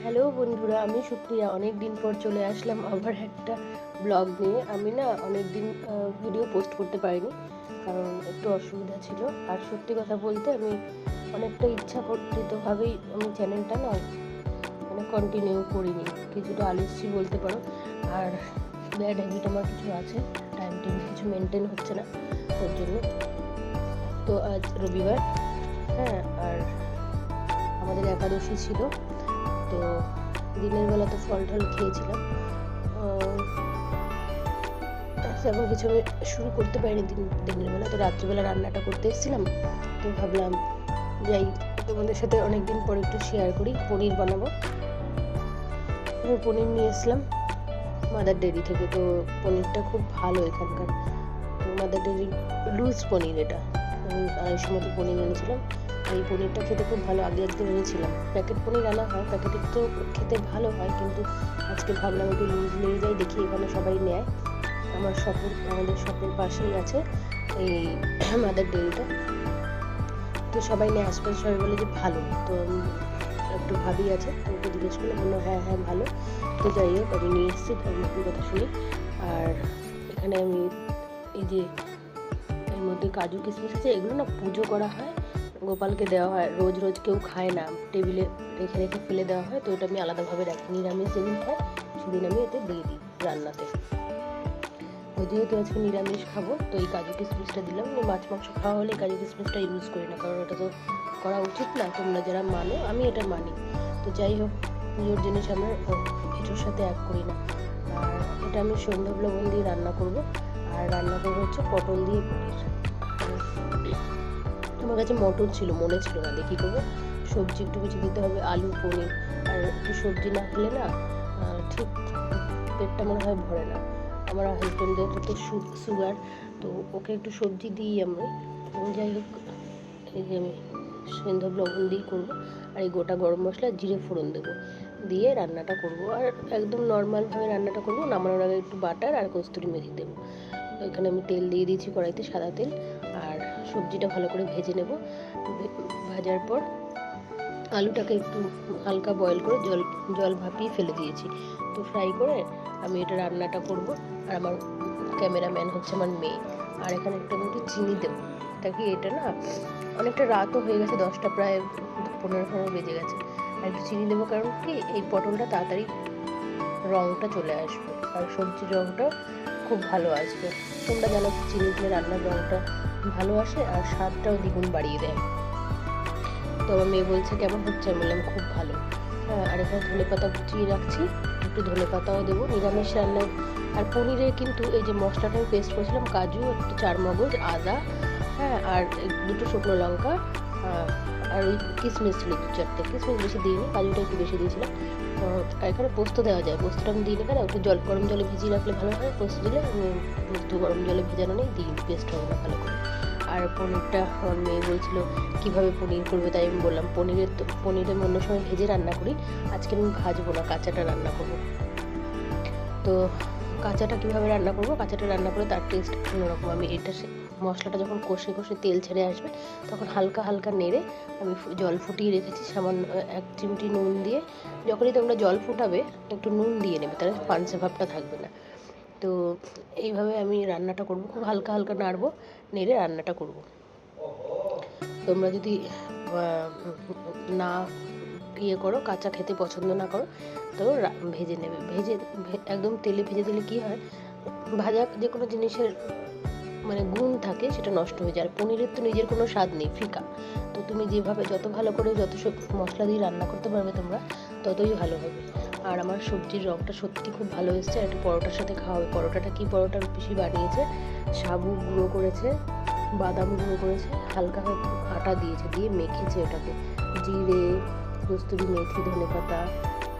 Hello বন্ধুরা, আমি সুপ্রিয়া। অনেক দিন পর চলে আসলাম আবার একটা ব্লগ নিয়ে। আমি না অনেক দিন ভিডিও পোস্ট করতে পারিনি, কারণ একটু অসুবিধা ছিল। আর সত্যি কথা বলতে আমি অনেকটা ইচ্ছাকৃতভাবেই আমি চ্যানেলটা না কন্টিনিউ করিনি। কিছুটা আলিস্যি বলতে পারো। আর ব্যাড হ্যাবিট আমার কিছু আছে, টাইম টেবিল কিছু মেনটেন হচ্ছে না ওর জন্য। তো আজ রবিবার, হ্যাঁ, আর আমাদের একাদশী ছিল। তো দিনের বেলা তো ফল টল খেয়েছিলাম, সেরকম কিছু আমি শুরু করতে পারিনি দিনের বেলা। তো রাত্রিবেলা রান্নাটা করতে এসেছিলাম, তো ভাবলাম যাই তোমাদের সাথে অনেকদিন পর একটু শেয়ার করি। পনির বানাবো। পনির নিয়ে এসলাম মাদার ডেয়ারি থেকে। তো পনিরটা খুব ভালো এখানকার। তো মাদার ডেয়ারি লুজ পনির, এটা আমি 250 মতো পনির এনেছিলাম। এই পনিরটা খেতে খুব ভালো। আগে একদিন এনেছিলাম, প্যাকেট পনির আনা হয়, প্যাকেটের তো খেতে ভালো হয়, কিন্তু আজকে ভাবলাম একটু লুজ নিয়ে যাই, দেখি এখানে সবাই নেয়। আমাদের শপের পাশেই আছে এই মাদার ডেয়ারিটা। তো সবাই নেয়, আশপাশে সবাই বলে যে ভালো। তো একটু ভাবি আছে, তো ওকে জিজ্ঞেস করলে বললো হ্যাঁ ভালো। তো যাই হোক, আমি নিয়ে এসেছি, আমি কথা শুনি। আর এখানে আমি এই যে এর মধ্যে কাজু কিশমিশ আছে, এগুলো না পুজো করা হয়, গোপালকে দেওয়া হয়। রোজ রোজ কেউ খায় না, টেবিলে রেখে রেখে ফেলে দেওয়া হয়। তো এটা আমি আলাদাভাবে রাখি, নিরামিষ যেদিন হয় সেদিন আমি এতে দিয়ে দিই রান্নাতে। যেহেতু আজকে নিরামিষ খাবো, তো এই কাজু কিশমিশটা দিলাম। মাছ মাংস খাওয়া হলে কাজু কিশমিশটা ইউজ করি না, কারণ এটা তো করা উচিত না। তোমরা যারা মানো, আমি এটা মানি। তো যাই হোক, পুজোর জিনিস আমরা কিছুর সাথে এক করি না। আর এটা আমি সন্ধ্যা লবণ দিয়ে রান্না করব। আর রান্না করবো হচ্ছে পটল দিয়ে পনির। আমার কাছে মটর ছিল, মনে ছিল না, দেখি করবো। সবজি একটু কিছু দিতে হবে, আলু পনির। আর একটু সবজি না খেলে না ঠিক পেটটা মনে হয় ভরে না। আমার হাজব্যান্ডের তো সুগার, তো ওকে একটু সবজি দিই আমি। যাই হোক, এই যে আমি সন্ধ্যা লবণ দিয়ে করবো। আর এই গোটা গরম মশলা জিরে ফোড়ন দেবো, দিয়ে রান্নাটা করবো। আর একদম নর্মালভাবে রান্নাটা করবো। নামানোর আগে একটু বাটার আর কস্তুরি মেথি দেবো। এখানে আমি তেল দিয়ে দিয়েছি কড়াইতে, সাদা তেল। আর সবজিটা ভালো করে ভেজে নেব। ভাজার পর আলুটাকে একটু হালকা বয়েল করে জল ভাপিয়ে ফেলে দিয়েছি। তো ফ্রাই করে আমি এটা রান্নাটা করব। আর আমার ক্যামেরাম্যান হচ্ছে আমার মেয়ে। আর এখানে একটু চিনি দেবো, তাকে এটা না অনেকটা রাতও হয়ে গেছে, 10টা প্রায় 15 বেজে গেছে। আর একটু চিনি দেবো, কারণ কি এই পটলটা তাড়াতাড়ি রঙটা চলে আসবে, আর সবজির রঙটা খুব ভালো আসবে। তোমরা জানো চিনি দিয়ে রান্নার রঙটা ভালো আসে, আর স্বাদটাও দ্বিগুণ বাড়িয়ে দেয়। তো আমার মেয়ে বলছে কেমন হচ্ছে, আমি বললাম খুব ভালো। হ্যাঁ, আর এখানে ধনে পাতা কুচিয়ে রাখছি, একটু ধনে পাতাও দেবো নিরামিষ রান্নায়। আর পনিরে কিন্তু এই যে মশলাটা আমি পেস্ট করেছিলাম, কাজু, একটু চারমগজ, আদা, হ্যাঁ, আর দুটো শুকনো লঙ্কা, আর ওই কিশমিশ ছিল 2-4টে। কিশমিশ বেশি দিইনি, কাজুটা একটু বেশি দিয়েছিলাম। আর এখানে পোস্ত দেওয়া যায়, পোস্তটা আমি দিই না, কেন একটু গরম জলে ভিজিয়ে রাখলে ভালো হয়। পোস্ত দিলে পোস্ত গরম জলে ভেজানো নেই, দিই, পেস্ট হবে না ভালো করে। আর পনিরটা আমার মেয়ে বলছিল কীভাবে পনির করবে, তাই আমি বললাম পনিরের অন্য সময় ভেজে রান্না করি, আজকে আমি ভাজবো না, কাঁচাটা রান্না করবো। তো কাঁচাটা কীভাবে রান্না করবো, কাঁচাটা রান্না করে তার টেস্ট অন্যরকম। আমি এটা মশলাটা যখন কষে কষে তেল ছেড়ে আসবে, তখন হালকা হালকা নেড়ে আমি জল ফুটিয়ে রেখেছি সামান্য 1 চিমটি নুন দিয়ে। যখনই তোমরা জল ফুটাবে একটু নুন দিয়ে নেবে, তাহলে পানসে ভাবটা থাকবে না। তো এইভাবে আমি রান্নাটা করবো, খুব হালকা হালকা নাড়বো, নেড়ে রান্নাটা করব। তোমরা যদি না করো, কাঁচা খেতে পছন্দ না করো, তো ভেজে নেবে। একদম তেলে ভেজে দিলে কি হয়, ভাজা যে কোনো জিনিসের মানে গুণ থাকে, সেটা নষ্ট হয়ে যায়। আর পনিরের তো নিজের কোনো স্বাদ নেই, ফিকা। তো তুমি যেভাবে যত ভালো করে যত সব মশলা দিয়ে রান্না করতে পারবে তোমরা, ততই ভালো হবে। আর আমার সবজির রঙটা সত্যি খুব ভালো এসেছে। আর একটু পরোটার সাথে খাওয়া হবে। পরোটাটা কি, পরোটার পিসি বানিয়েছে, সাবু গুঁড়ো করেছে, বাদাম গুঁড়ো করেছে, হালকা হয়তো আটা দিয়েছে, দিয়ে মেখেছে ওটাকে জিরে, কস্তুরি মেথি, ধনে পাতা,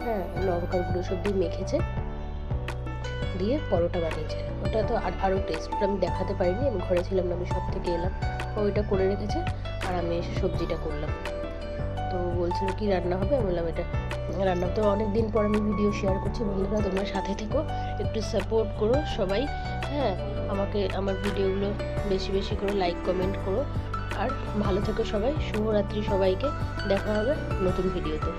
হ্যাঁ, লঙ্কার গুঁড়ো সব দিয়ে মেখেছে, দিয়ে পরোটা বানিয়েছে। ওটা তো আরও টেস্ট, আমি দেখাতে পারিনি, আমি ঘরে ছিলাম না, আমি সব থেকে এলাম, ওইটা করে রেখেছে। আর আমি এসে সবজিটা করলাম। তো বলছিল কি রান্না হবে, আমি বললাম এটা রান্না। তো অনেক দিন পর আমি ভিডিও শেয়ার করছি। বন্ধুরা, তোমরা সাথে থেকো, একটু সাপোর্ট করো সবাই, হ্যাঁ, আমাকে, আমার ভিডিওগুলো বেশি বেশি করে লাইক কমেন্ট করো। আর ভালো থেকো সবাই। শুভরাত্রি সবাইকে, দেখা হবে নতুন ভিডিওতে।